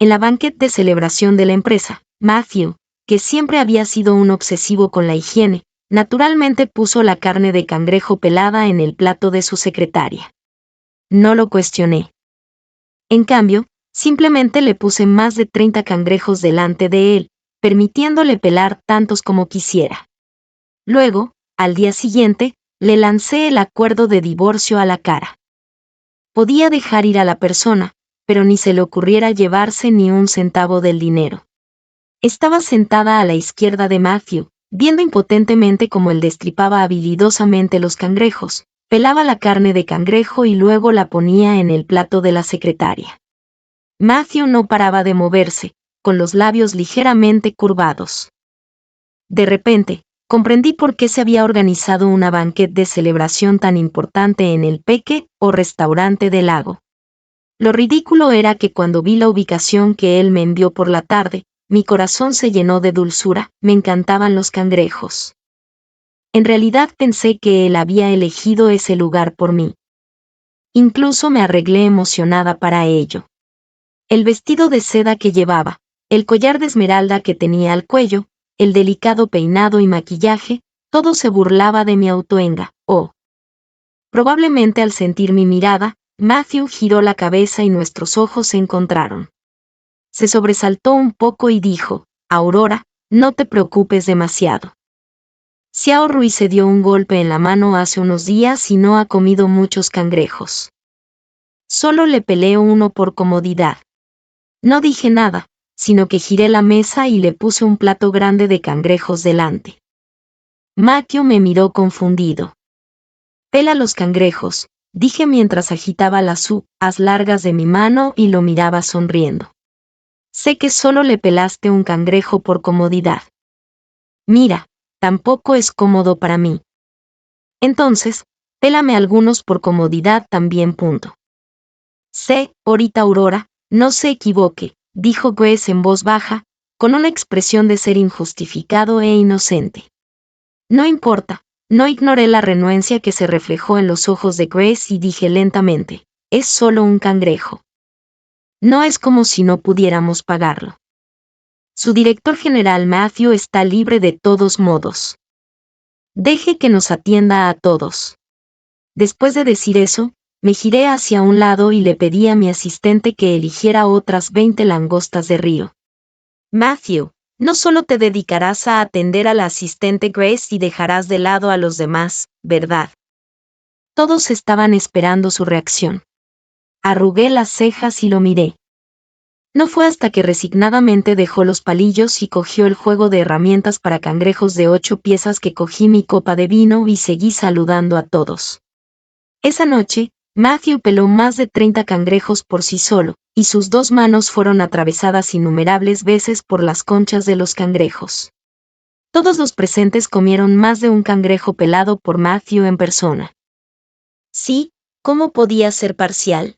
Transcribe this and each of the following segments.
En la banquet de celebración de la empresa, Matthew, que siempre había sido un obsesivo con la higiene, naturalmente puso la carne de cangrejo pelada en el plato de su secretaria. No lo cuestioné. En cambio, simplemente le puse más de 30 cangrejos delante de él, permitiéndole pelar tantos como quisiera. Luego, al día siguiente, le lancé el acuerdo de divorcio a la cara. Podía dejar ir a la persona, pero ni se le ocurriera llevarse ni un centavo del dinero. Estaba sentada a la izquierda de Matthew, viendo impotentemente cómo él destripaba habilidosamente los cangrejos, pelaba la carne de cangrejo y luego la ponía en el plato de la secretaria. Matthew no paraba de moverse, con los labios ligeramente curvados. De repente, comprendí por qué se había organizado una banquet de celebración tan importante en el Peque o restaurante del lago. Lo ridículo era que cuando vi la ubicación que él me envió por la tarde, mi corazón se llenó de dulzura, me encantaban los cangrejos. En realidad pensé que él había elegido ese lugar por mí. Incluso me arreglé emocionada para ello. El vestido de seda que llevaba, el collar de esmeralda que tenía al cuello, el delicado peinado y maquillaje, todo se burlaba de mi autoenga, Probablemente al sentir mi mirada, Matthew giró la cabeza y nuestros ojos se encontraron. Se sobresaltó un poco y dijo, Aurora, no te preocupes demasiado. Xiao Rui se dio un golpe en la mano hace unos días y no ha comido muchos cangrejos. Solo le peleo uno por comodidad. No dije nada, sino que giré la mesa y le puse un plato grande de cangrejos delante. Matthew me miró confundido. Pela los cangrejos, dije mientras agitaba las uñas largas de mi mano y lo miraba sonriendo. Sé que solo le pelaste un cangrejo por comodidad. Mira, tampoco es cómodo para mí. Entonces, pélame algunos por comodidad también. Ahorita Aurora, no se equivoque, dijo Grace en voz baja, con una expresión de ser injustificado e inocente. No importa, no ignoré la renuencia que se reflejó en los ojos de Grace y dije lentamente, es solo un cangrejo. No es como si no pudiéramos pagarlo. Su director general Matthew está libre de todos modos. Deje que nos atienda a todos. Después de decir eso, me giré hacia un lado y le pedí a mi asistente que eligiera otras 20 langostas de río. Matthew, no solo te dedicarás a atender a la asistente Grace y dejarás de lado a los demás, ¿verdad? Todos estaban esperando su reacción. Arrugué las cejas y lo miré. No fue hasta que resignadamente dejó los palillos y cogió el juego de herramientas para cangrejos de 8 piezas que cogí mi copa de vino y seguí saludando a todos. Esa noche, Matthew peló más de 30 cangrejos por sí solo, y sus 2 manos fueron atravesadas innumerables veces por las conchas de los cangrejos. Todos los presentes comieron más de un cangrejo pelado por Matthew en persona. Sí, ¿cómo podía ser parcial?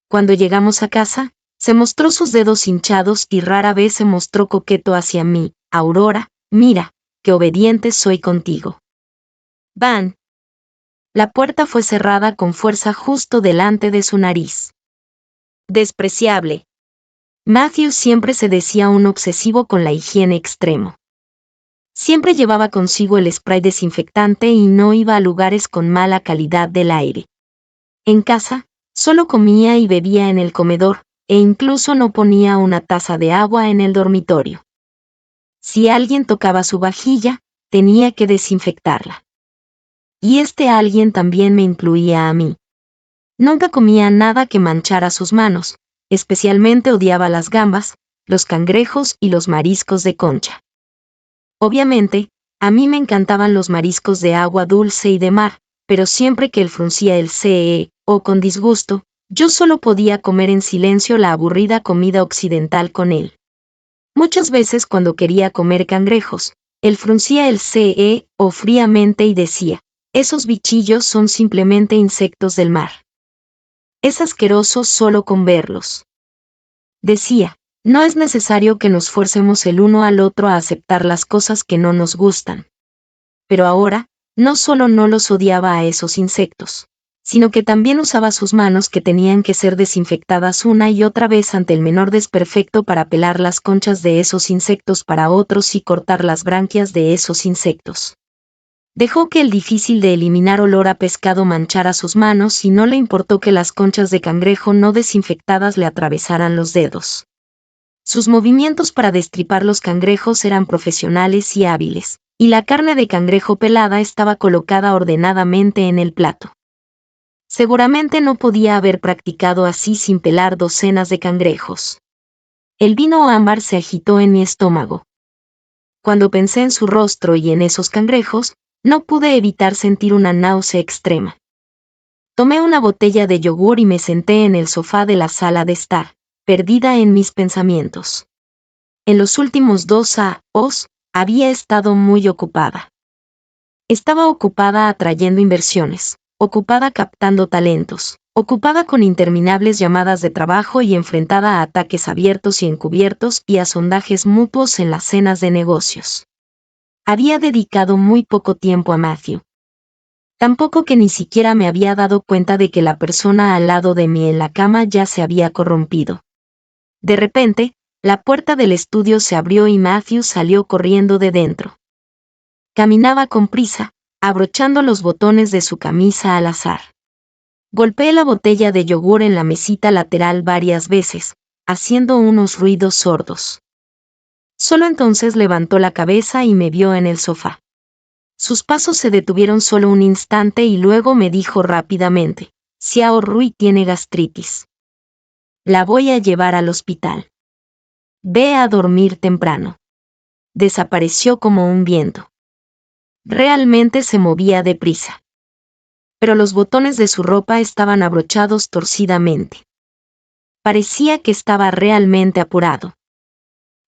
Cuando llegamos a casa, se mostró sus dedos hinchados y rara vez se mostró coqueto hacia mí. Aurora, mira, qué obediente soy contigo. Van. La puerta fue cerrada con fuerza justo delante de su nariz. Despreciable. Matthew siempre se decía un obsesivo con la higiene extremo. Siempre llevaba consigo el spray desinfectante y no iba a lugares con mala calidad del aire. En casa, solo comía y bebía en el comedor, e incluso no ponía una taza de agua en el dormitorio. Si alguien tocaba su vajilla, tenía que desinfectarla. Y este alguien también me incluía a mí. Nunca comía nada que manchara sus manos, especialmente odiaba las gambas, los cangrejos y los mariscos de concha. Obviamente, a mí me encantaban los mariscos de agua dulce y de mar, pero siempre que él fruncía el ceño, o con disgusto, yo solo podía comer en silencio la aburrida comida occidental con él. Muchas veces cuando quería comer cangrejos, él fruncía el ceño fríamente y decía, esos bichillos son simplemente insectos del mar. Es asqueroso solo con verlos. Decía, no es necesario que nos fuercemos el uno al otro a aceptar las cosas que no nos gustan. Pero ahora, no solo no los odiaba a esos insectos, sino que también usaba sus manos que tenían que ser desinfectadas una y otra vez ante el menor desperfecto para pelar las conchas de esos insectos para otros y cortar las branquias de esos insectos. Dejó que el difícil de eliminar olor a pescado manchara sus manos y no le importó que las conchas de cangrejo no desinfectadas le atravesaran los dedos. Sus movimientos para destripar los cangrejos eran profesionales y hábiles, y la carne de cangrejo pelada estaba colocada ordenadamente en el plato. Seguramente no podía haber practicado así sin pelar docenas de cangrejos. El vino ámbar se agitó en mi estómago. Cuando pensé en su rostro y en esos cangrejos, no pude evitar sentir una náusea extrema. Tomé una botella de yogur y me senté en el sofá de la sala de estar, perdida en mis pensamientos. En los últimos 2 años, había estado muy ocupada. Estaba ocupada atrayendo inversiones, ocupada captando talentos, ocupada con interminables llamadas de trabajo y enfrentada a ataques abiertos y encubiertos y a sondajes mutuos en las cenas de negocios. Había dedicado muy poco tiempo a Matthew. Tampoco que ni siquiera me había dado cuenta de que la persona al lado de mí en la cama ya se había corrompido. De repente, la puerta del estudio se abrió y Matthew salió corriendo de dentro. Caminaba con prisa, abrochando los botones de su camisa al azar. Golpeé la botella de yogur en la mesita lateral varias veces, haciendo unos ruidos sordos. Solo entonces levantó la cabeza y me vio en el sofá. Sus pasos se detuvieron solo un instante y luego me dijo rápidamente: Xiao Rui tiene gastritis. La voy a llevar al hospital. Ve a dormir temprano. Desapareció como un viento. Realmente se movía deprisa. Pero los botones de su ropa estaban abrochados torcidamente. Parecía que estaba realmente apurado.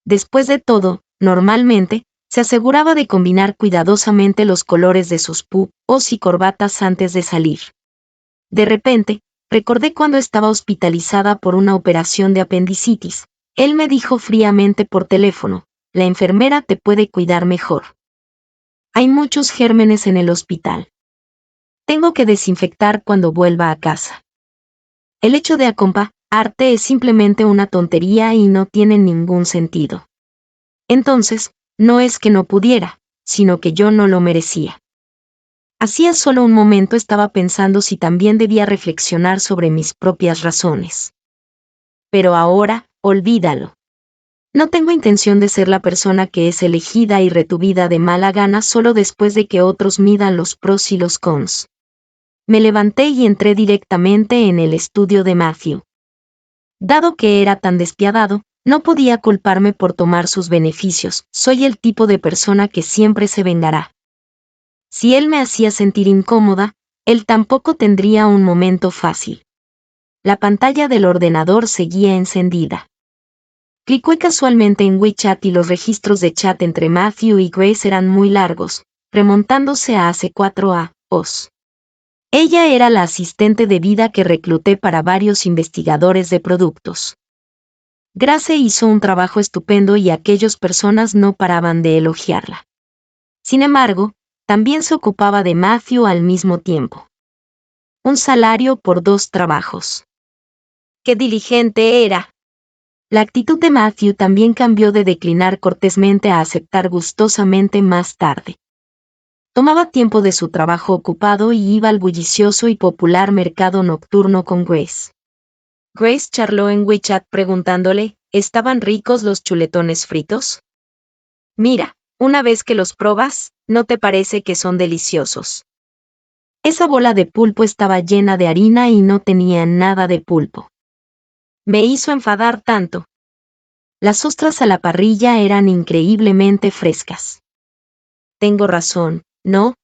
Después de todo, normalmente, se aseguraba de combinar cuidadosamente los colores de sus púos y corbatas antes de salir. De repente, recordé cuando estaba hospitalizada por una operación de apendicitis. Él me dijo fríamente por teléfono: la enfermera te puede cuidar mejor. Hay muchos gérmenes en el hospital. Tengo que desinfectar cuando vuelva a casa. El hecho de acompañarte es simplemente una tontería y no tiene ningún sentido. Entonces, no es que no pudiera, sino que yo no lo merecía. Hacía solo un momento estaba pensando si también debía reflexionar sobre mis propias razones. Pero ahora, olvídalo. No tengo intención de ser la persona que es elegida y retuvida de mala gana solo después de que otros midan los pros y los cons. Me levanté y entré directamente en el estudio de Matthew. Dado que era tan despiadado, no podía culparme por tomar sus beneficios. Soy el tipo de persona que siempre se vengará. Si él me hacía sentir incómoda, él tampoco tendría un momento fácil. La pantalla del ordenador seguía encendida. Clicé casualmente en WeChat y los registros de chat entre Matthew y Grace eran muy largos, remontándose a hace 4 años. Ella era la asistente de vida que recluté para varios investigadores de productos. Grace hizo un trabajo estupendo y aquellas personas no paraban de elogiarla. Sin embargo, también se ocupaba de Matthew al mismo tiempo. Un salario por 2 trabajos. ¡Qué diligente era! La actitud de Matthew también cambió de declinar cortésmente a aceptar gustosamente más tarde. Tomaba tiempo de su trabajo ocupado y iba al bullicioso y popular mercado nocturno con Grace. Grace charló en WeChat preguntándole: ¿estaban ricos los chuletones fritos? Mira, una vez que los probas, ¿no te parece que son deliciosos? Esa bola de pulpo estaba llena de harina y no tenía nada de pulpo. Me hizo enfadar tanto. Las ostras a la parrilla eran increíblemente frescas. Tengo razón, ¿no?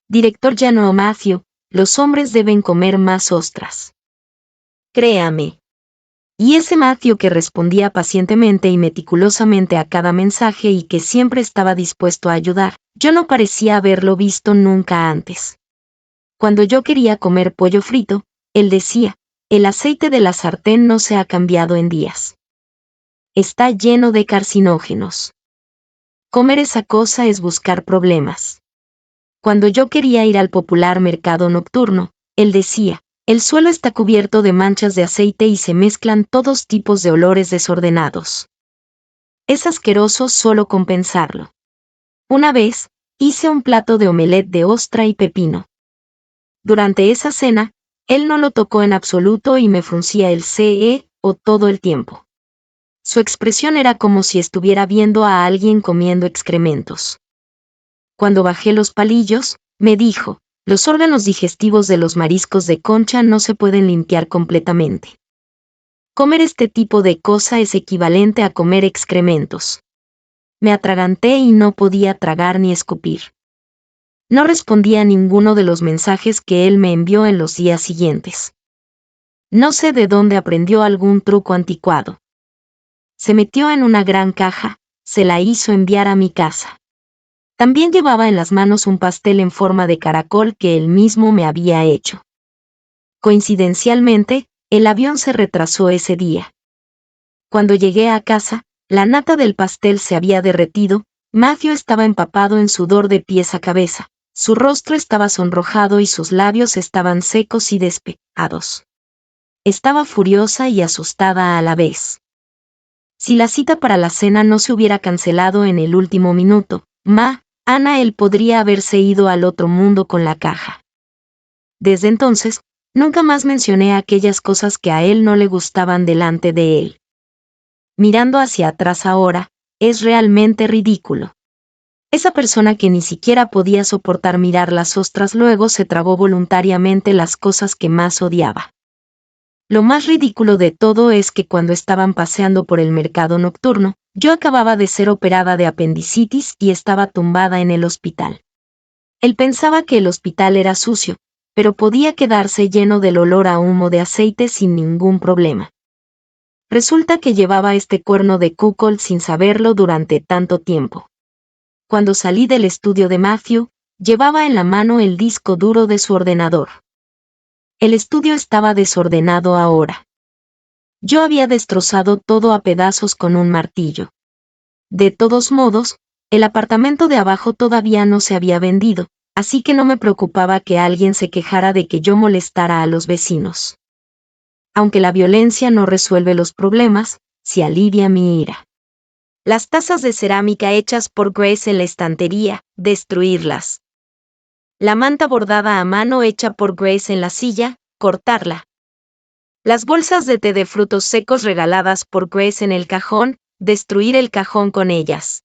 Director Llano Matthew, los hombres deben comer más ostras. Créame. Y ese Matthew que respondía pacientemente y meticulosamente a cada mensaje y que siempre estaba dispuesto a ayudar, yo no parecía haberlo visto nunca antes. Cuando yo quería comer pollo frito, él decía: el aceite de la sartén no se ha cambiado en días. Está lleno de carcinógenos. Comer esa cosa es buscar problemas. Cuando yo quería ir al popular mercado nocturno, Él decía, el suelo está cubierto de manchas de aceite y se mezclan todos tipos de olores desordenados. Es asqueroso solo con pensarlo. Una vez, hice un plato de omelette de ostra y pepino. Durante esa cena, él no lo tocó en absoluto y me fruncía el ceño todo el tiempo. Su expresión era como si estuviera viendo a alguien comiendo excrementos. Cuando bajé los palillos, me dijo, los órganos digestivos de los mariscos de concha no se pueden limpiar completamente. Comer este tipo de cosa es equivalente a comer excrementos. Me atraganté y no podía tragar ni escupir. No respondí a ninguno de los mensajes que él me envió en los días siguientes. No sé de dónde aprendió algún truco anticuado. Se metió en una gran caja, se la hizo enviar a mi casa. También llevaba en las manos un pastel en forma de caracol que él mismo me había hecho. Coincidencialmente, el avión se retrasó ese día. Cuando llegué a casa, la nata del pastel se había derretido, Matthew estaba empapado en sudor de pies a cabeza, su rostro estaba sonrojado y sus labios estaban secos y despejados. Estaba furiosa y asustada a la vez. Si la cita para la cena no se hubiera cancelado en el último minuto, él podría haberse ido al otro mundo con la caja. Desde entonces, nunca más mencioné aquellas cosas que a él no le gustaban delante de él. Mirando hacia atrás ahora, es realmente ridículo. Esa persona que ni siquiera podía soportar mirar las ostras luego se tragó voluntariamente las cosas que más odiaba. Lo más ridículo de todo es que cuando estaban paseando por el mercado nocturno, yo acababa de ser operada de apendicitis y estaba tumbada en el hospital. Él pensaba que el hospital era sucio, pero podía quedarse lleno del olor a humo de aceite sin ningún problema. Resulta que llevaba este cuerno de cuckold sin saberlo durante tanto tiempo. Cuando salí del estudio de Matthew, llevaba en la mano el disco duro de su ordenador. El estudio estaba desordenado ahora. Yo había destrozado todo a pedazos con un martillo. De todos modos, el apartamento de abajo todavía no se había vendido, así que no me preocupaba que alguien se quejara de que yo molestara a los vecinos. Aunque la violencia no resuelve los problemas, sí alivia mi ira. Las tazas de cerámica hechas por Grace en la estantería, destruirlas. La manta bordada a mano hecha por Grace en la silla, cortarla. Las bolsas de té de frutos secos regaladas por Grace en el cajón, destruir el cajón con ellas.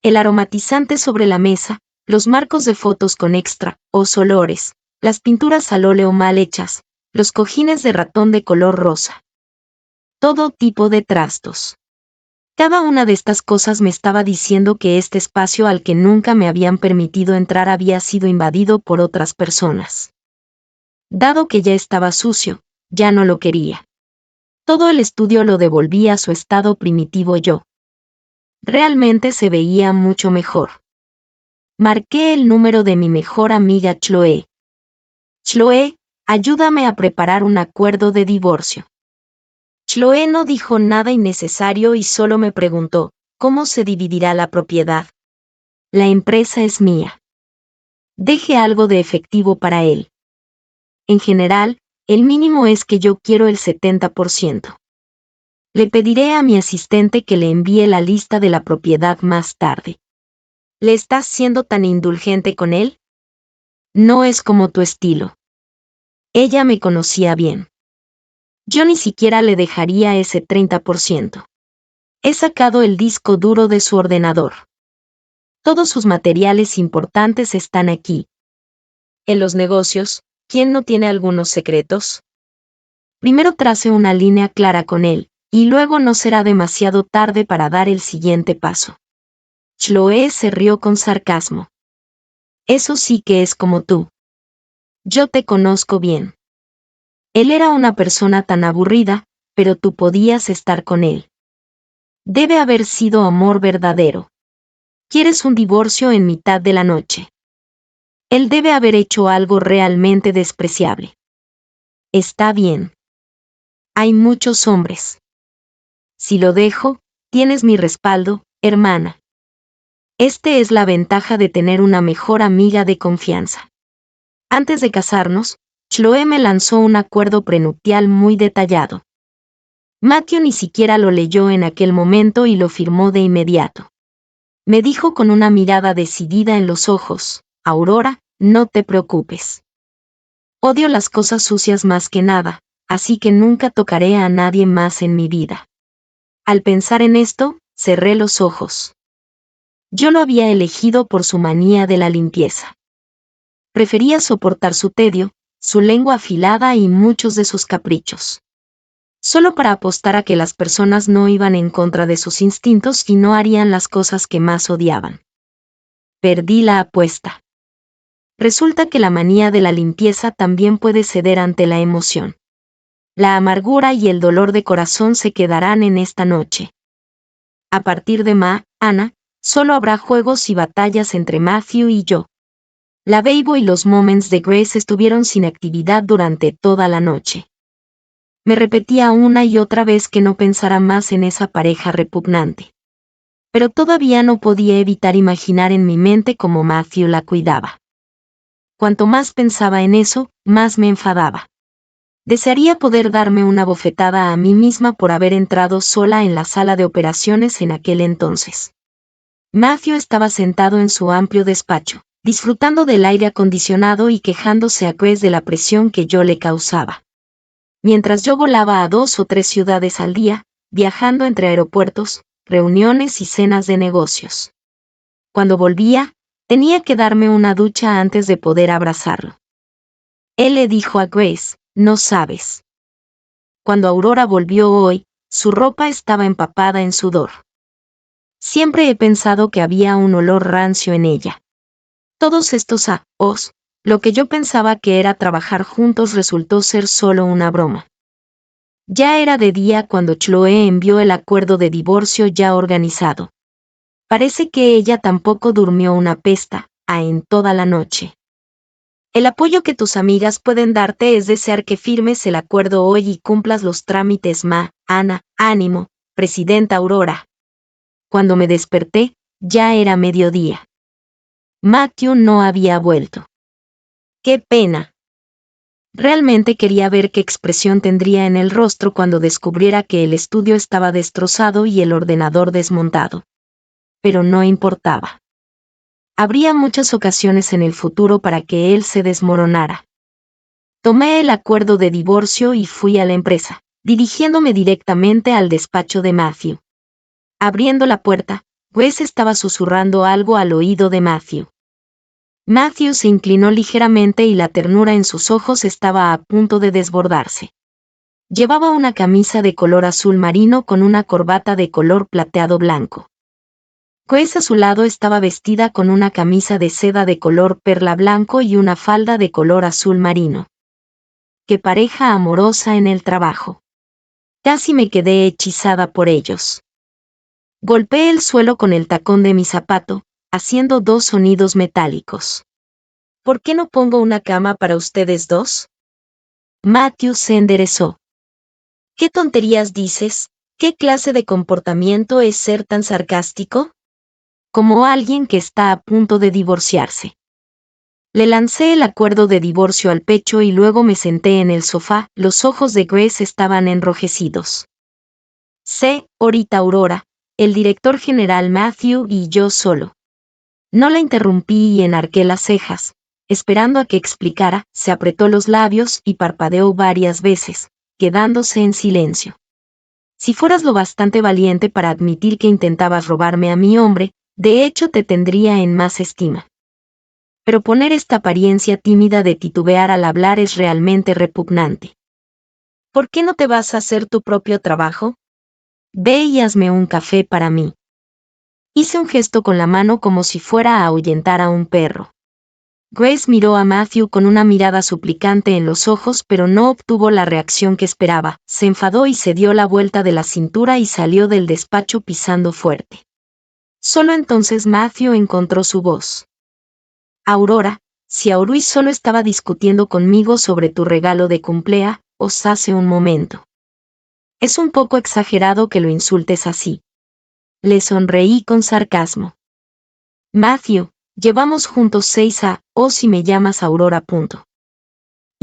El aromatizante sobre la mesa, los marcos de fotos con olores, las pinturas al óleo mal hechas, los cojines de ratón de color rosa. Todo tipo de trastos. Cada una de estas cosas me estaba diciendo que este espacio al que nunca me habían permitido entrar había sido invadido por otras personas. Dado que ya estaba sucio, ya no lo quería. Todo el estudio lo devolvía a su estado primitivo yo. Realmente se veía mucho mejor. Marqué el número de mi mejor amiga Chloe. Chloe, ayúdame a preparar un acuerdo de divorcio. Chloe no dijo nada innecesario y solo me preguntó, ¿cómo se dividirá la propiedad? La empresa es mía. Deje algo de efectivo para él. En general, el mínimo es que yo quiero el 70%. Le pediré a mi asistente que le envíe la lista de la propiedad más tarde. ¿Le estás siendo tan indulgente con él? No es como tu estilo. Ella me conocía bien. Yo ni siquiera le dejaría ese 30%. He sacado el disco duro de su ordenador. Todos sus materiales importantes están aquí. En los negocios, ¿quién no tiene algunos secretos? Primero trace una línea clara con él, y luego no será demasiado tarde para dar el siguiente paso. Chloe se rió con sarcasmo. Eso sí que es como tú. Yo te conozco bien. Él era una persona tan aburrida, pero tú podías estar con él. Debe haber sido amor verdadero. ¿Quieres un divorcio en mitad de la noche? Él debe haber hecho algo realmente despreciable. Está bien. Hay muchos hombres. Si lo dejo, tienes mi respaldo, hermana. Este es la ventaja de tener una mejor amiga de confianza. Antes de casarnos, Chloe me lanzó un acuerdo prenupcial muy detallado. Matthew ni siquiera lo leyó en aquel momento y lo firmó de inmediato. Me dijo con una mirada decidida en los ojos: Aurora, no te preocupes. Odio las cosas sucias más que nada, así que nunca tocaré a nadie más en mi vida. Al pensar en esto, cerré los ojos. Yo lo había elegido por su manía de la limpieza. Prefería soportar su tedio, su lengua afilada y muchos de sus caprichos. Solo para apostar a que las personas no iban en contra de sus instintos y no harían las cosas que más odiaban. Perdí la apuesta. Resulta que la manía de la limpieza también puede ceder ante la emoción. La amargura y el dolor de corazón se quedarán en esta noche. A partir de Ana, solo habrá juegos y batallas entre Matthew y yo. La Beibo y los Moments de Grace estuvieron sin actividad durante toda la noche. Me repetía una y otra vez que no pensara más en esa pareja repugnante. Pero todavía no podía evitar imaginar en mi mente cómo Matthew la cuidaba. Cuanto más pensaba en eso, más me enfadaba. Desearía poder darme una bofetada a mí misma por haber entrado sola en la sala de operaciones en aquel entonces. Matthew estaba sentado en su amplio despacho, disfrutando del aire acondicionado y quejándose a Grace de la presión que yo le causaba. Mientras yo volaba a 2 o 3 ciudades al día, viajando entre aeropuertos, reuniones y cenas de negocios. Cuando volvía, tenía que darme una ducha antes de poder abrazarlo. Él le dijo a Grace: no sabes. Cuando Aurora volvió hoy, su ropa estaba empapada en sudor. Siempre he pensado que había un olor rancio en ella. Todos estos años, lo que yo pensaba que era trabajar juntos resultó ser solo una broma. Ya era de día cuando Chloe envió el acuerdo de divorcio ya organizado. Parece que ella tampoco durmió una pesta en toda la noche. El apoyo que tus amigas pueden darte es desear que firmes el acuerdo hoy y cumplas los trámites. Ana, ánimo, Presidenta Aurora. Cuando me desperté, ya era mediodía. Matthew no había vuelto. ¡Qué pena! Realmente quería ver qué expresión tendría en el rostro cuando descubriera que el estudio estaba destrozado y el ordenador desmontado. Pero no importaba. Habría muchas ocasiones en el futuro para que él se desmoronara. Tomé el acuerdo de divorcio y fui a la empresa, dirigiéndome directamente al despacho de Matthew. Abriendo la puerta, Grace estaba susurrando algo al oído de Matthew. Matthew se inclinó ligeramente y la ternura en sus ojos estaba a punto de desbordarse. Llevaba una camisa de color azul marino con una corbata de color plateado blanco. Grace a su lado estaba vestida con una camisa de seda de color perla blanco y una falda de color azul marino. ¡Qué pareja amorosa en el trabajo! Casi me quedé hechizada por ellos. Golpeé el suelo con el tacón de mi zapato, haciendo 2 sonidos metálicos. ¿Por qué no pongo una cama para ustedes dos? Matthew se enderezó. ¿Qué tonterías dices? ¿Qué clase de comportamiento es ser tan sarcástico? Como alguien que está a punto de divorciarse. Le lancé el acuerdo de divorcio al pecho y luego me senté en el sofá. Los ojos de Grace estaban enrojecidos. Ahorita Aurora, el director general Matthew y yo solo. No la interrumpí y enarqué las cejas, esperando a que explicara. Se apretó los labios y parpadeó varias veces, quedándose en silencio. Si fueras lo bastante valiente para admitir que intentabas robarme a mi hombre, de hecho te tendría en más estima. Pero poner esta apariencia tímida de titubear al hablar es realmente repugnante. ¿Por qué no te vas a hacer tu propio trabajo? Ve y hazme un café para mí. Hice un gesto con la mano como si fuera a ahuyentar a un perro. Grace miró a Matthew con una mirada suplicante en los ojos, pero no obtuvo la reacción que esperaba. Se enfadó y se dio la vuelta de la cintura y salió del despacho pisando fuerte. Solo entonces Matthew encontró su voz. Aurora, si Aurui solo estaba discutiendo conmigo sobre tu regalo de cumpleaños hace un momento. Es un poco exagerado que lo insultes así. Le sonreí con sarcasmo. Matthew, llevamos juntos 6 años y me llamas Aurora.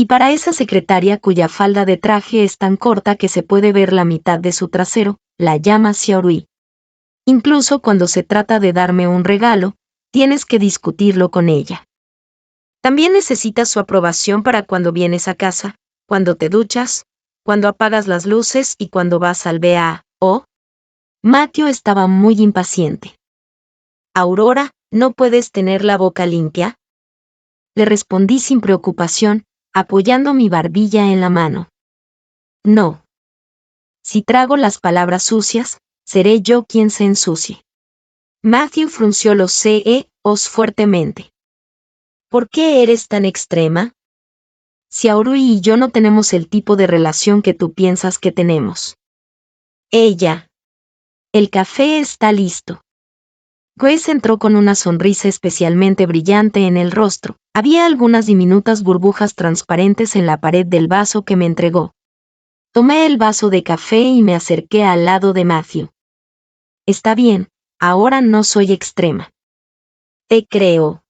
Y para esa secretaria cuya falda de traje es tan corta que se puede ver la mitad de su trasero, la llama Xiaorui. Incluso cuando se trata de darme un regalo, tienes que discutirlo con ella. También necesitas su aprobación para cuando vienes a casa, cuando te duchas, cuando apagas las luces y cuando vas al B.A.O. Matthew estaba muy impaciente. Aurora, ¿no puedes tener la boca limpia? Le respondí sin preocupación, apoyando mi barbilla en la mano. No. Si trago las palabras sucias, seré yo quien se ensucie. Matthew frunció los ceos fuertemente. ¿Por qué eres tan extrema? Xiaorui y yo no tenemos el tipo de relación que tú piensas que tenemos. Ella. El café está listo. Grace entró con una sonrisa especialmente brillante en el rostro. Había algunas diminutas burbujas transparentes en la pared del vaso que me entregó. Tomé el vaso de café y me acerqué al lado de Matthew. Está bien, ahora no soy extrema. Te creo.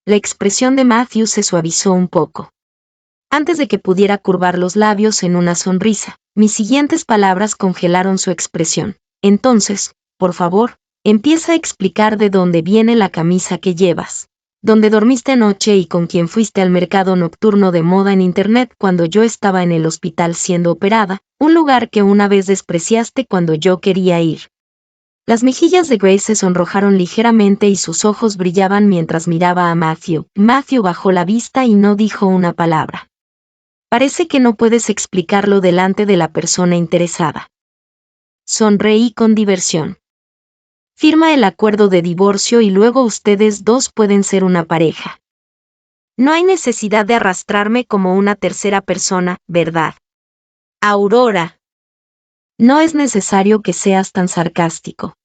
La expresión de Matthew se suavizó un poco. Antes de que pudiera curvar los labios en una sonrisa, mis siguientes palabras congelaron su expresión. Entonces, por favor, empieza a explicar de dónde viene la camisa que llevas, dónde dormiste anoche y con quién fuiste al mercado nocturno de moda en Internet cuando yo estaba en el hospital siendo operada, un lugar que una vez despreciaste cuando yo quería ir. Las mejillas de Grace se sonrojaron ligeramente y sus ojos brillaban mientras miraba a Matthew. Matthew bajó la vista y no dijo una palabra. Parece que no puedes explicarlo delante de la persona interesada. Sonreí con diversión. Firma el acuerdo de divorcio y luego ustedes dos pueden ser una pareja. No hay necesidad de arrastrarme como una tercera persona, ¿verdad? Aurora. No es necesario que seas tan sarcástico.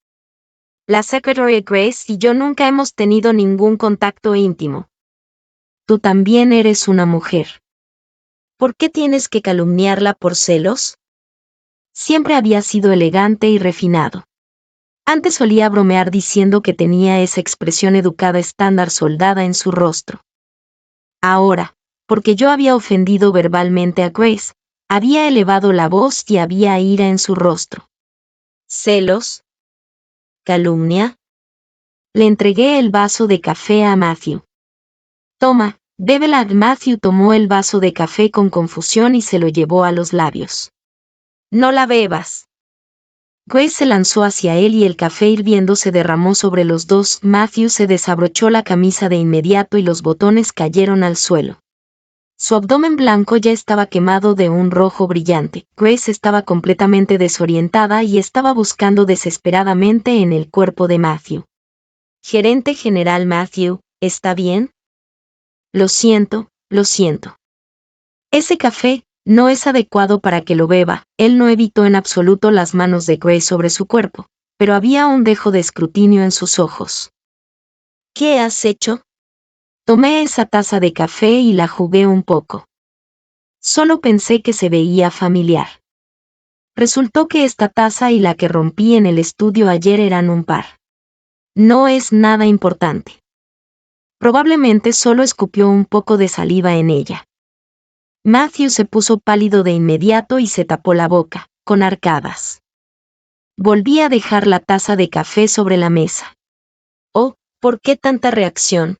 La Secretary Grace y yo nunca hemos tenido ningún contacto íntimo. Tú también eres una mujer. ¿Por qué tienes que calumniarla por celos? Siempre había sido elegante y refinado. Antes solía bromear diciendo que tenía esa expresión educada estándar soldada en su rostro. Ahora, porque yo había ofendido verbalmente a Grace, había elevado la voz y había ira en su rostro. ¿Celos? ¿Calumnia? Le entregué el vaso de café a Matthew. Toma, bébela. Matthew tomó el vaso de café con confusión y se lo llevó a los labios. No la bebas. Grace se lanzó hacia él y el café hirviendo se derramó sobre los dos. Matthew se desabrochó la camisa de inmediato y los botones cayeron al suelo. Su abdomen blanco ya estaba quemado de un rojo brillante. Grace estaba completamente desorientada y estaba buscando desesperadamente en el cuerpo de Matthew. Gerente general Matthew, ¿está bien? Lo siento, lo siento. Ese café no es adecuado para que lo beba. Él no evitó en absoluto las manos de Grace sobre su cuerpo, pero había un dejo de escrutinio en sus ojos. ¿Qué has hecho? Tomé esa taza de café y la jugué un poco. Solo pensé que se veía familiar. Resultó que esta taza y la que rompí en el estudio ayer eran un par. No es nada importante. Probablemente solo escupió un poco de saliva en ella. Matthew se puso pálido de inmediato y se tapó la boca, con arcadas. Volví a dejar la taza de café sobre la mesa. Oh, ¿por qué tanta reacción?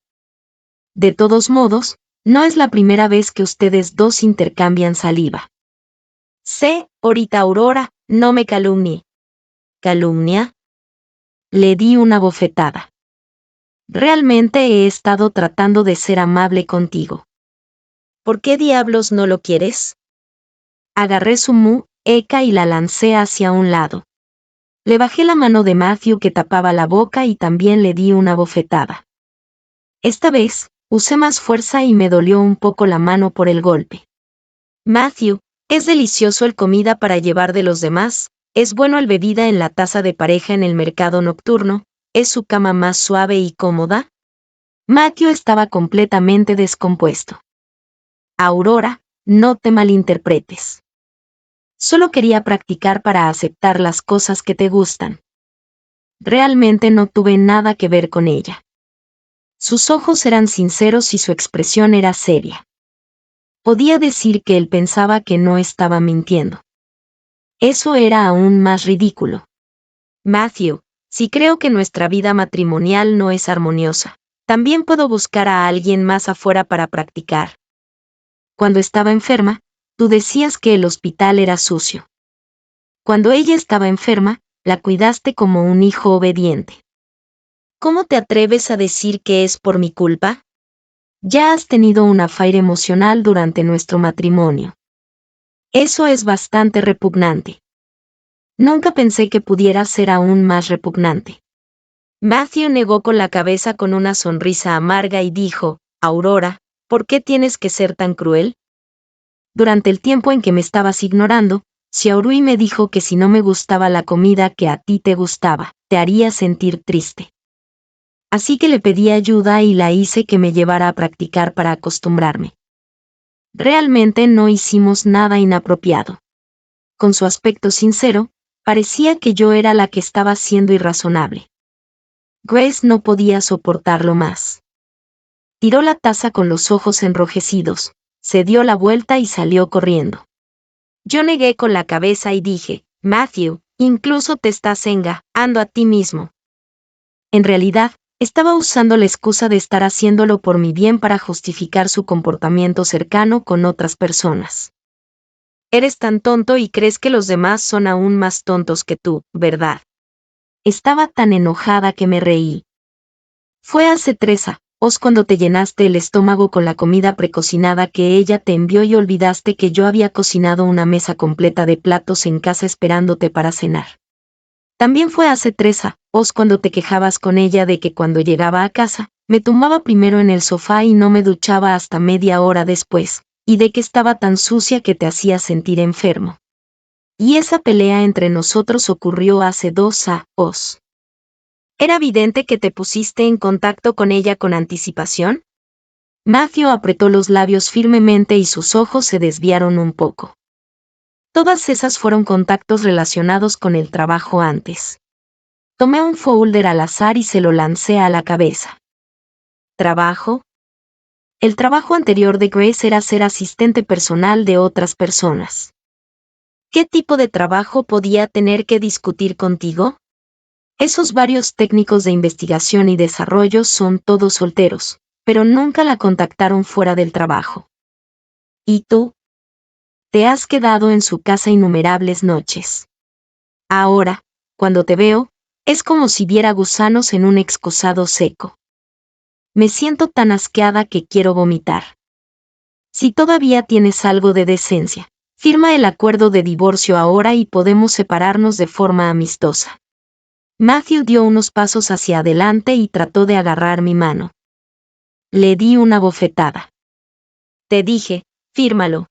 De todos modos, no es la primera vez que ustedes dos intercambian saliva. Ahorita Aurora, no me calumnie. ¿Calumnia? Le di una bofetada. Realmente he estado tratando de ser amable contigo. ¿Por qué diablos no lo quieres? Agarré su mueca y la lancé hacia un lado. Le bajé la mano de Matthew que tapaba la boca y también le di una bofetada. Esta vez, usé más fuerza y me dolió un poco la mano por el golpe. Matthew, es delicioso el comida para llevar de los demás, es bueno el bebida en la taza de pareja en el mercado nocturno, ¿es su cama más suave y cómoda? Matthew estaba completamente descompuesto. Aurora, no te malinterpretes. Solo quería practicar para aceptar las cosas que te gustan. Realmente no tuve nada que ver con ella. Sus ojos eran sinceros y su expresión era seria. Podía decir que él pensaba que no estaba mintiendo. Eso era aún más ridículo. Matthew, si creo que nuestra vida matrimonial no es armoniosa, también puedo buscar a alguien más afuera para practicar. Cuando estaba enferma, tú decías que el hospital era sucio. Cuando ella estaba enferma, la cuidaste como un hijo obediente. ¿Cómo te atreves a decir que es por mi culpa? Ya has tenido un affaire emocional durante nuestro matrimonio. Eso es bastante repugnante. Nunca pensé que pudiera ser aún más repugnante. Matthew negó con la cabeza con una sonrisa amarga y dijo, Aurora, ¿por qué tienes que ser tan cruel? Durante el tiempo en que me estabas ignorando, Xiaorui me dijo que si no me gustaba la comida que a ti te gustaba, te haría sentir triste. Así que le pedí ayuda y la hice que me llevara a practicar para acostumbrarme. Realmente no hicimos nada inapropiado. Con su aspecto sincero, parecía que yo era la que estaba siendo irrazonable. Grace no podía soportarlo más. Tiró la taza con los ojos enrojecidos, se dio la vuelta y salió corriendo. Yo negué con la cabeza y dije, Matthew, incluso te estás engañando a ti mismo. En realidad, estaba usando la excusa de estar haciéndolo por mi bien para justificar su comportamiento cercano con otras personas. Eres tan tonto y crees que los demás son aún más tontos que tú, ¿verdad? Estaba tan enojada que me reí. Fue hace 3 años cuando te llenaste el estómago con la comida precocinada que ella te envió y olvidaste que yo había cocinado una mesa completa de platos en casa esperándote para cenar. También fue hace 3 años cuando te quejabas con ella de que cuando llegaba a casa, me tumbaba primero en el sofá y no me duchaba hasta media hora después, y de que estaba tan sucia que te hacía sentir enfermo. Y esa pelea entre nosotros ocurrió hace 2 años. ¿Era evidente que te pusiste en contacto con ella con anticipación? Matthew apretó los labios firmemente y sus ojos se desviaron un poco. Todas esas fueron contactos relacionados con el trabajo antes. Tomé un folder al azar y se lo lancé a la cabeza. ¿Trabajo? El trabajo anterior de Grace era ser asistente personal de otras personas. ¿Qué tipo de trabajo podía tener que discutir contigo? Esos varios técnicos de investigación y desarrollo son todos solteros, pero nunca la contactaron fuera del trabajo. ¿Y tú? Te has quedado en su casa innumerables noches. Ahora, cuando te veo, es como si viera gusanos en un excusado seco. Me siento tan asqueada que quiero vomitar. Si todavía tienes algo de decencia, firma el acuerdo de divorcio ahora y podemos separarnos de forma amistosa. Matthew dio unos pasos hacia adelante y trató de agarrar mi mano. Le di una bofetada. Te dije, fírmalo.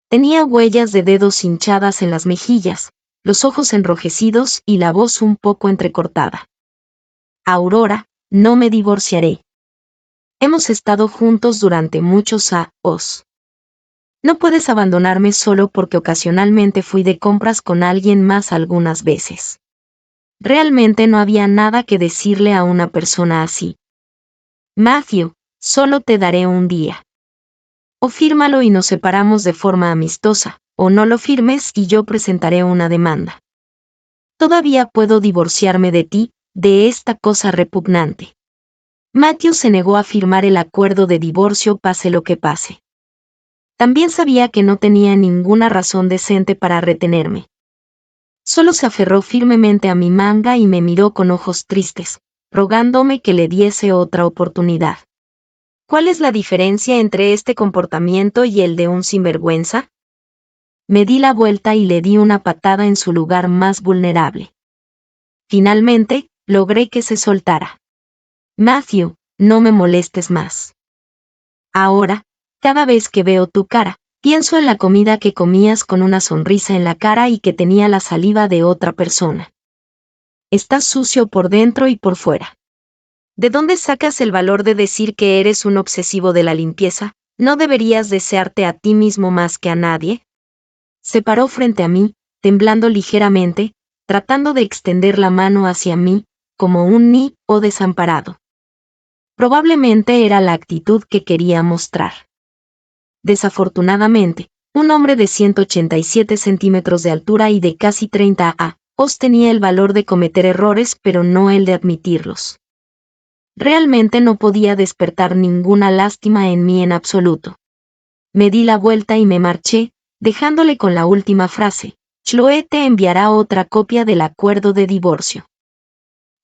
Tenía huellas de dedos hinchadas en las mejillas, los ojos enrojecidos y la voz un poco entrecortada. Aurora, no me divorciaré. Hemos estado juntos durante muchos años. No puedes abandonarme solo porque ocasionalmente fui de compras con alguien más algunas veces. Realmente no había nada que decirle a una persona así. Matthew, solo te daré un día. O fírmalo y nos separamos de forma amistosa, o no lo firmes y yo presentaré una demanda. Todavía puedo divorciarme de ti, de esta cosa repugnante. Matthew se negó a firmar el acuerdo de divorcio pase lo que pase. También sabía que no tenía ninguna razón decente para retenerme. Solo se aferró firmemente a mi manga y me miró con ojos tristes, rogándome que le diese otra oportunidad. ¿Cuál es la diferencia entre este comportamiento y el de un sinvergüenza? Me di la vuelta y le di una patada en su lugar más vulnerable. Finalmente, logré que se soltara. Matthew, no me molestes más. Ahora, cada vez que veo tu cara, pienso en la comida que comías con una sonrisa en la cara y que tenía la saliva de otra persona. Estás sucio por dentro y por fuera. ¿De dónde sacas el valor de decir que eres un obsesivo de la limpieza? ¿No deberías desearte a ti mismo más que a nadie? Se paró frente a mí, temblando ligeramente, tratando de extender la mano hacia mí, como un niño desamparado. Probablemente era la actitud que quería mostrar. Desafortunadamente, un hombre de 187 centímetros de altura y de casi 30 años tenía el valor de cometer errores pero no el de admitirlos. Realmente no podía despertar ninguna lástima en mí en absoluto. Me di la vuelta y me marché, dejándole con la última frase: Chloe te enviará otra copia del acuerdo de divorcio.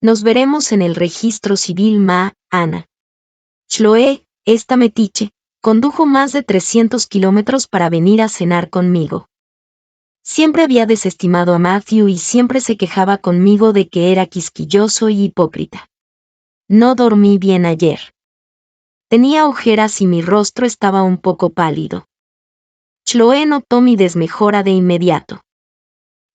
Nos veremos en el registro civil Ana. Chloe, esta metiche, condujo más de 300 kilómetros para venir a cenar conmigo. Siempre había desestimado a Matthew y siempre se quejaba conmigo de que era quisquilloso y hipócrita. No dormí bien ayer. Tenía ojeras y mi rostro estaba un poco pálido. Chloe notó mi desmejora de inmediato.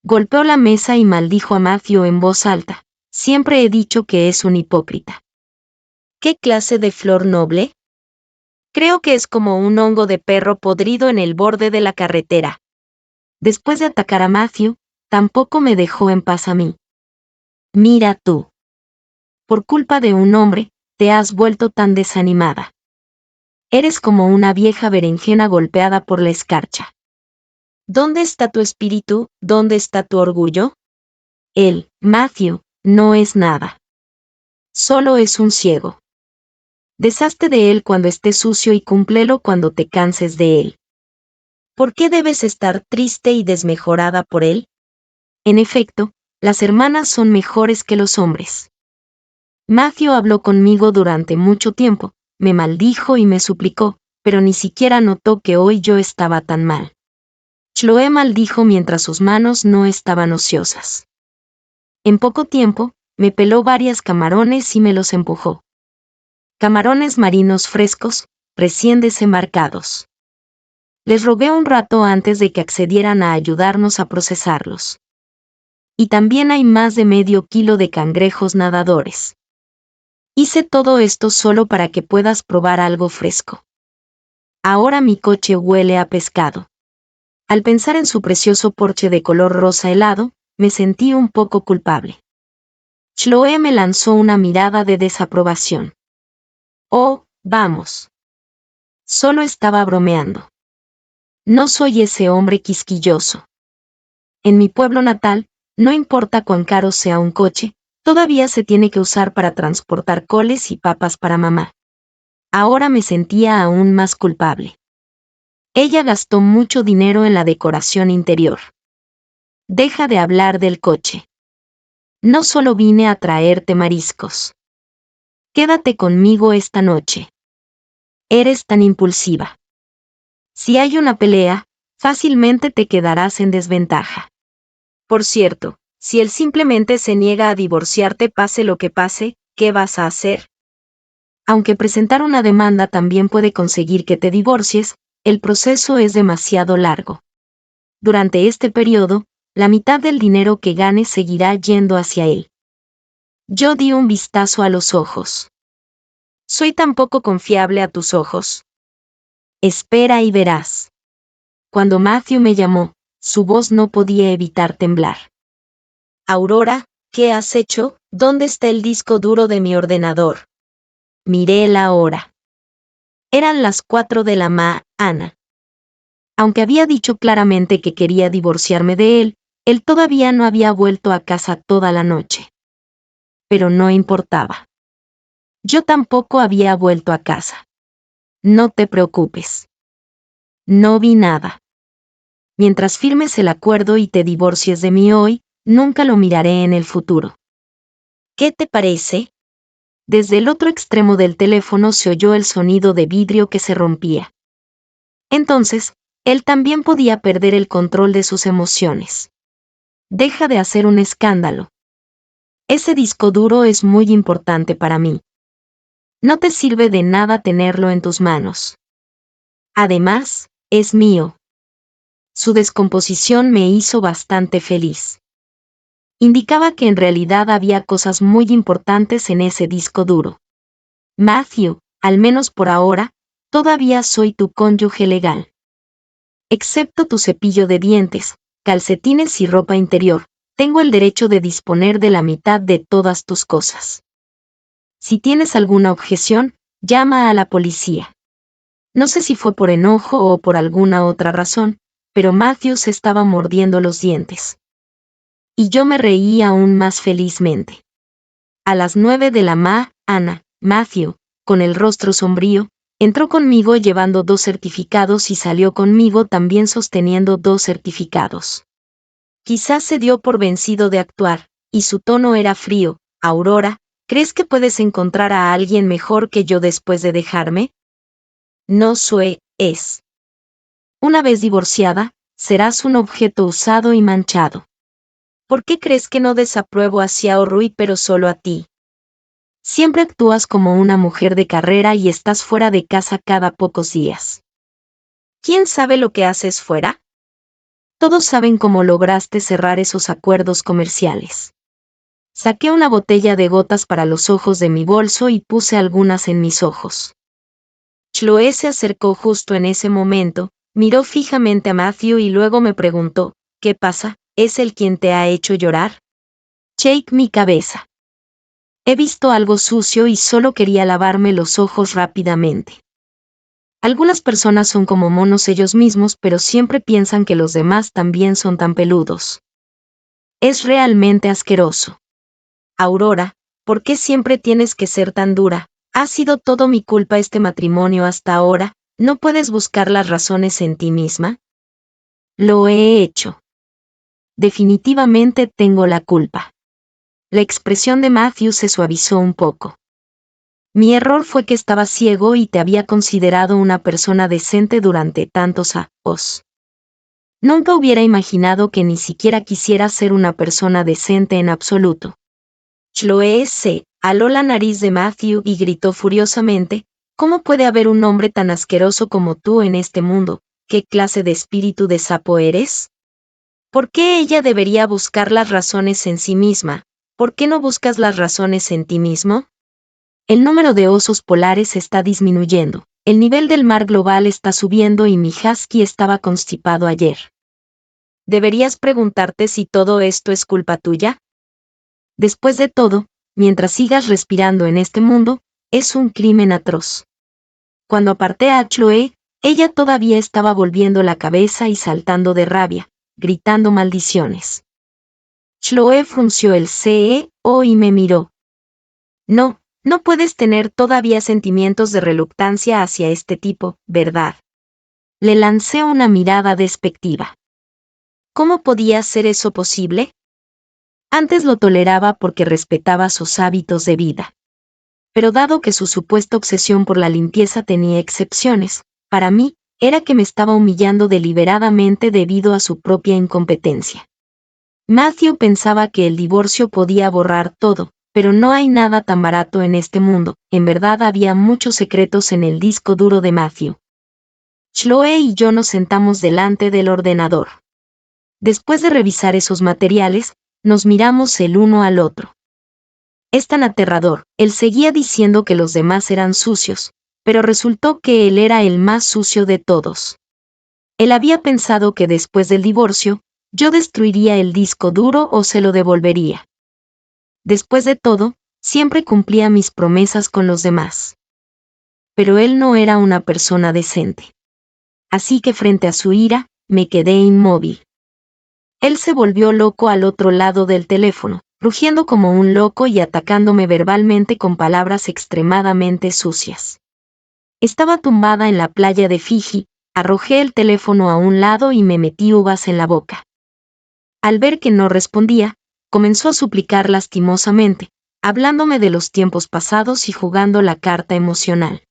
Golpeó la mesa y maldijo a Matthew en voz alta. Siempre he dicho que es un hipócrita. ¿Qué clase de flor noble? Creo que es como un hongo de perro podrido en el borde de la carretera. Después de atacar a Matthew, tampoco me dejó en paz a mí. Mira tú. Por culpa de un hombre, te has vuelto tan desanimada. Eres como una vieja berenjena golpeada por la escarcha. ¿Dónde está tu espíritu? ¿Dónde está tu orgullo? Él, Matthew, no es nada. Solo es un ciego. Deshazte de él cuando esté sucio y cúmplelo cuando te canses de él. ¿Por qué debes estar triste y desmejorada por él? En efecto, las hermanas son mejores que los hombres. Matthew habló conmigo durante mucho tiempo, me maldijo y me suplicó, pero ni siquiera notó que hoy yo estaba tan mal. Chloe maldijo mientras sus manos no estaban ociosas. En poco tiempo, me peló varias camarones y me los empujó. Camarones marinos frescos, recién desembarcados. Les rogué un rato antes de que accedieran a ayudarnos a procesarlos. Y también hay más de medio kilo de cangrejos nadadores. Hice todo esto solo para que puedas probar algo fresco. Ahora mi coche huele a pescado. Al pensar en su precioso Porsche de color rosa helado, me sentí un poco culpable. Chloe me lanzó una mirada de desaprobación. Oh, vamos. Solo estaba bromeando. No soy ese hombre quisquilloso. En mi pueblo natal, no importa cuán caro sea un coche, todavía se tiene que usar para transportar coles y papas para mamá. Ahora me sentía aún más culpable. Ella gastó mucho dinero en la decoración interior. Deja de hablar del coche. No solo vine a traerte mariscos. Quédate conmigo esta noche. Eres tan impulsiva. Si hay una pelea, fácilmente te quedarás en desventaja. Por cierto, si él simplemente se niega a divorciarte pase lo que pase, ¿qué vas a hacer? Aunque presentar una demanda también puede conseguir que te divorcies, el proceso es demasiado largo. Durante este periodo, la mitad del dinero que ganes seguirá yendo hacia él. Yo di un vistazo a los ojos. ¿Soy tan poco confiable a tus ojos? Espera y verás. Cuando Matthew me llamó, su voz no podía evitar temblar. Aurora, ¿qué has hecho? ¿Dónde está el disco duro de mi ordenador? Miré la hora. Eran las 4 de la mañana. Aunque había dicho claramente que quería divorciarme de él, él todavía no había vuelto a casa toda la noche. Pero no importaba. Yo tampoco había vuelto a casa. No te preocupes. No vi nada. Mientras firmes el acuerdo y te divorcies de mí hoy, nunca lo miraré en el futuro. ¿Qué te parece? Desde el otro extremo del teléfono se oyó el sonido de vidrio que se rompía. Entonces, él también podía perder el control de sus emociones. Deja de hacer un escándalo. Ese disco duro es muy importante para mí. No te sirve de nada tenerlo en tus manos. Además, es mío. Su descomposición me hizo bastante feliz. Indicaba que en realidad había cosas muy importantes en ese disco duro. Matthew, al menos por ahora, todavía soy tu cónyuge legal. Excepto tu cepillo de dientes, calcetines y ropa interior, tengo el derecho de disponer de la mitad de todas tus cosas. Si tienes alguna objeción, llama a la policía. No sé si fue por enojo o por alguna otra razón, pero Matthew se estaba mordiendo los dientes. Y yo me reí aún más felizmente. A las 9 de la mañana, Matthew, con el rostro sombrío, entró conmigo llevando 2 certificados y salió conmigo también sosteniendo 2 certificados. Quizás se dio por vencido de actuar, y su tono era frío. Aurora, ¿crees que puedes encontrar a alguien mejor que yo después de dejarme? No es. Una vez divorciada, serás un objeto usado y manchado. ¿Por qué crees que no desapruebo a Xiao Rui pero solo a ti? Siempre actúas como una mujer de carrera y estás fuera de casa cada pocos días. ¿Quién sabe lo que haces fuera? Todos saben cómo lograste cerrar esos acuerdos comerciales. Saqué una botella de gotas para los ojos de mi bolso y puse algunas en mis ojos. Chloe se acercó justo en ese momento, miró fijamente a Matthew y luego me preguntó, ¿qué pasa? ¿Es él quien te ha hecho llorar? Shake mi cabeza. He visto algo sucio y solo quería lavarme los ojos rápidamente. Algunas personas son como monos ellos mismos, pero siempre piensan que los demás también son tan peludos. Es realmente asqueroso. Aurora, ¿por qué siempre tienes que ser tan dura? Ha sido todo mi culpa este matrimonio hasta ahora, ¿no puedes buscar las razones en ti misma? Lo he hecho. Definitivamente tengo la culpa. La expresión de Matthew se suavizó un poco. Mi error fue que estaba ciego y te había considerado una persona decente durante tantos años. Nunca hubiera imaginado que ni siquiera quisieras ser una persona decente en absoluto. Chloe se aló la nariz de Matthew y gritó furiosamente, ¿cómo puede haber un hombre tan asqueroso como tú en este mundo? ¿Qué clase de espíritu de sapo eres? ¿Por qué ella debería buscar las razones en sí misma? ¿Por qué no buscas las razones en ti mismo? El número de osos polares está disminuyendo, el nivel del mar global está subiendo y mi husky estaba constipado ayer. ¿Deberías preguntarte si todo esto es culpa tuya? Después de todo, mientras sigas respirando en este mundo, es un crimen atroz. Cuando aparté a Chloe, ella todavía estaba volviendo la cabeza y saltando de rabia, gritando maldiciones. Chloe frunció el ceño y me miró. No puedes tener todavía sentimientos de reluctancia hacia este tipo, ¿verdad? Le lancé una mirada despectiva. ¿Cómo podía ser eso posible? Antes lo toleraba porque respetaba sus hábitos de vida. Pero dado que su supuesta obsesión por la limpieza tenía excepciones, para mí, era que me estaba humillando deliberadamente debido a su propia incompetencia. Matthew pensaba que el divorcio podía borrar todo, pero no hay nada tan barato en este mundo. En verdad había muchos secretos en el disco duro de Matthew. Chloe y yo nos sentamos delante del ordenador. Después de revisar esos materiales, nos miramos el uno al otro. Es tan aterrador, él seguía diciendo que los demás eran sucios, pero resultó que él era el más sucio de todos. Él había pensado que después del divorcio, yo destruiría el disco duro o se lo devolvería. Después de todo, siempre cumplía mis promesas con los demás. Pero él no era una persona decente. Así que frente a su ira, me quedé inmóvil. Él se volvió loco al otro lado del teléfono, rugiendo como un loco y atacándome verbalmente con palabras extremadamente sucias. Estaba tumbada en la playa de Fiji, arrojé el teléfono a un lado y me metí uvas en la boca. Al ver que no respondía, comenzó a suplicar lastimosamente, hablándome de los tiempos pasados y jugando la carta emocional.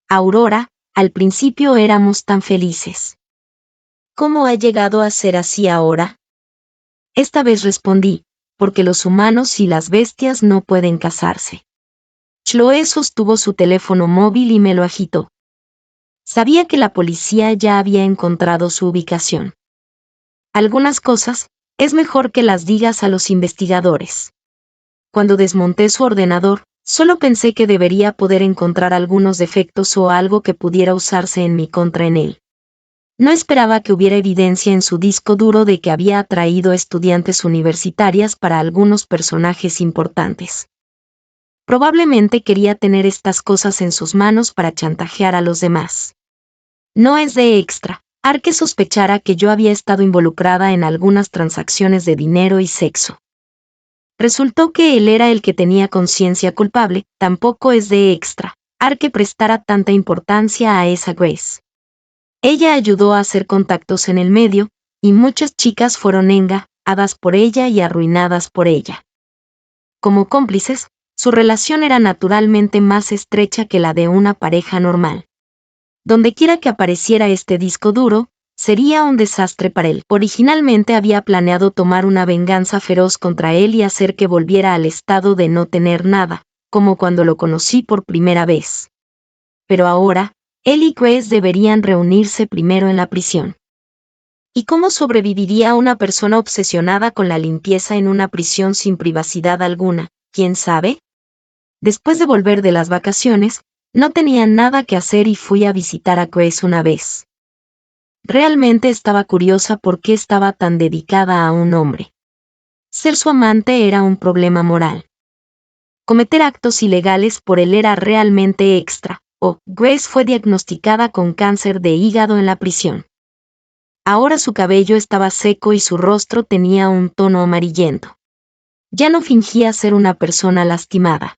Aurora, al principio éramos tan felices. ¿Cómo ha llegado a ser así ahora? Esta vez respondí, porque los humanos y las bestias no pueden casarse. Chloe sostuvo su teléfono móvil y me lo agitó. Sabía que la policía ya había encontrado su ubicación. Algunas cosas, es mejor que las digas a los investigadores. Cuando desmonté su ordenador, solo pensé que debería poder encontrar algunos defectos o algo que pudiera usarse en mi contra en él. No esperaba que hubiera evidencia en su disco duro de que había atraído estudiantes universitarias para algunos personajes importantes. Probablemente quería tener estas cosas en sus manos para chantajear a los demás. No es de extra. Arke sospechara que yo había estado involucrada en algunas transacciones de dinero y sexo. Resultó que él era el que tenía conciencia culpable. Tampoco es de extra. Arke prestara tanta importancia a esa Grace. Ella ayudó a hacer contactos en el medio, y muchas chicas fueron engañadas por ella y arruinadas por ella. Como cómplices, su relación era naturalmente más estrecha que la de una pareja normal. Dondequiera que apareciera este disco duro, sería un desastre para él. Originalmente había planeado tomar una venganza feroz contra él y hacer que volviera al estado de no tener nada, como cuando lo conocí por primera vez. Pero ahora, él y Grace deberían reunirse primero en la prisión. ¿Y cómo sobreviviría una persona obsesionada con la limpieza en una prisión sin privacidad alguna? ¿Quién sabe? Después de volver de las vacaciones, no tenía nada que hacer y fui a visitar a Grace una vez. Realmente estaba curiosa por qué estaba tan dedicada a un hombre. Ser su amante era un problema moral. Cometer actos ilegales por él era realmente extra. Grace fue diagnosticada con cáncer de hígado en la prisión. Ahora su cabello estaba seco y su rostro tenía un tono amarillento. Ya no fingía ser una persona lastimada.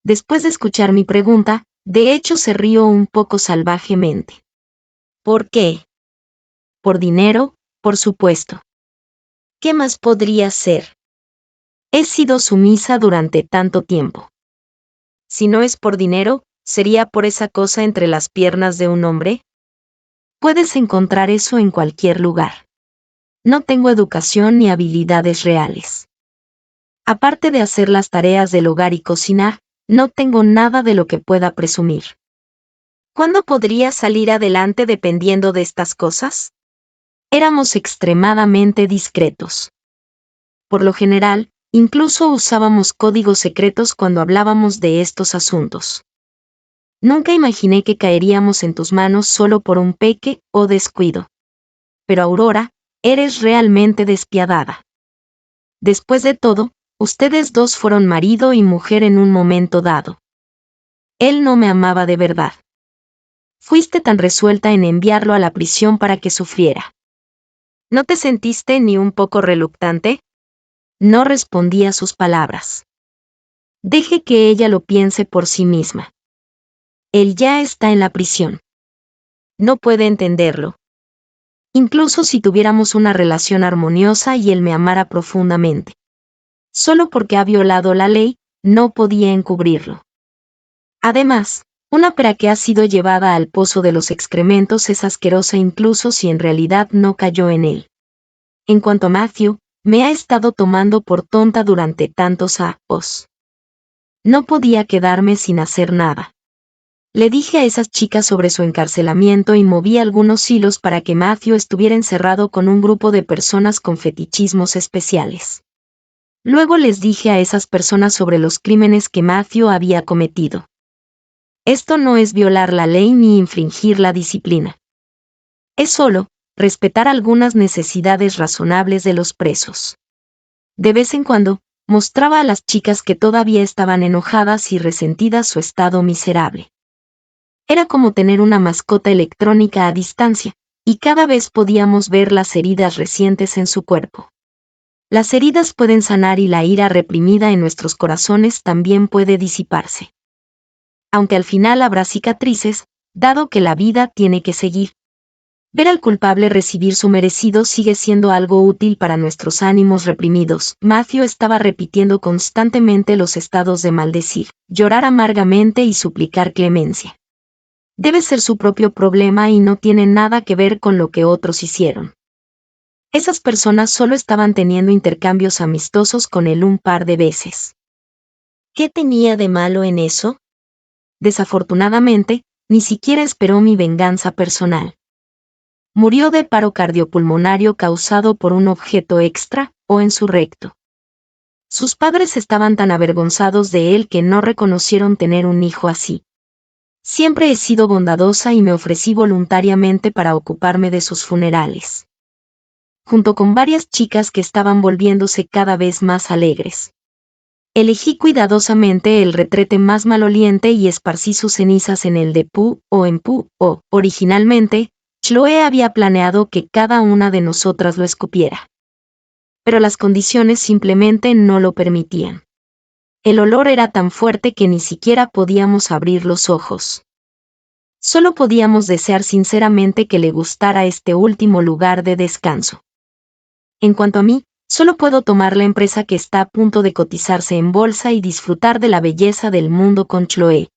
Después de escuchar mi pregunta, de hecho se rió un poco salvajemente. ¿Por qué? Por dinero, por supuesto. ¿Qué más podría ser? He sido sumisa durante tanto tiempo. Si no es por dinero, ¿sería por esa cosa entre las piernas de un hombre? Puedes encontrar eso en cualquier lugar. No tengo educación ni habilidades reales. Aparte de hacer las tareas del hogar y cocinar, no tengo nada de lo que pueda presumir. ¿Cuándo podría salir adelante dependiendo de estas cosas? Éramos extremadamente discretos. Por lo general, incluso usábamos códigos secretos cuando hablábamos de estos asuntos. Nunca imaginé que caeríamos en tus manos solo por un peque o descuido. Pero Aurora, eres realmente despiadada. Después de todo, ustedes dos fueron marido y mujer en un momento dado. Él no me amaba de verdad. Fuiste tan resuelta en enviarlo a la prisión para que sufriera. ¿No te sentiste ni un poco reluctante? No respondí a sus palabras. Deje que ella lo piense por sí misma. Él ya está en la prisión. No puede entenderlo. Incluso si tuviéramos una relación armoniosa y él me amara profundamente. Solo porque ha violado la ley, no podía encubrirlo. Además, una pera que ha sido llevada al pozo de los excrementos es asquerosa incluso si en realidad no cayó en él. En cuanto a Matthew, me ha estado tomando por tonta durante tantos años. No podía quedarme sin hacer nada. Le dije a esas chicas sobre su encarcelamiento y moví algunos hilos para que Matthew estuviera encerrado con un grupo de personas con fetichismos especiales. Luego les dije a esas personas sobre los crímenes que Matthew había cometido. Esto no es violar la ley ni infringir la disciplina. Es solo respetar algunas necesidades razonables de los presos. De vez en cuando, mostraba a las chicas que todavía estaban enojadas y resentidas su estado miserable. Era como tener una mascota electrónica a distancia, y cada vez podíamos ver las heridas recientes en su cuerpo. Las heridas pueden sanar y la ira reprimida en nuestros corazones también puede disiparse. Aunque al final habrá cicatrices, dado que la vida tiene que seguir. Ver al culpable recibir su merecido sigue siendo algo útil para nuestros ánimos reprimidos. Matthew estaba repitiendo constantemente los estados de maldecir, llorar amargamente y suplicar clemencia. Debe ser su propio problema y no tiene nada que ver con lo que otros hicieron. Esas personas solo estaban teniendo intercambios amistosos con él un par de veces. ¿Qué tenía de malo en eso? Desafortunadamente, ni siquiera esperó mi venganza personal. Murió de paro cardiopulmonario causado por un objeto extra, o en su recto. Sus padres estaban tan avergonzados de él que no reconocieron tener un hijo así. Siempre he sido bondadosa y me ofrecí voluntariamente para ocuparme de sus funerales. Junto con varias chicas que estaban volviéndose cada vez más alegres. Elegí cuidadosamente el retrete más maloliente y esparcí sus cenizas en el de Pu o en Pu o, originalmente, Chloe había planeado que cada una de nosotras lo escupiera. Pero las condiciones simplemente no lo permitían. El olor era tan fuerte que ni siquiera podíamos abrir los ojos. Solo podíamos desear sinceramente que le gustara este último lugar de descanso. En cuanto a mí, solo puedo tomar la empresa que está a punto de cotizarse en bolsa y disfrutar de la belleza del mundo con Chloe,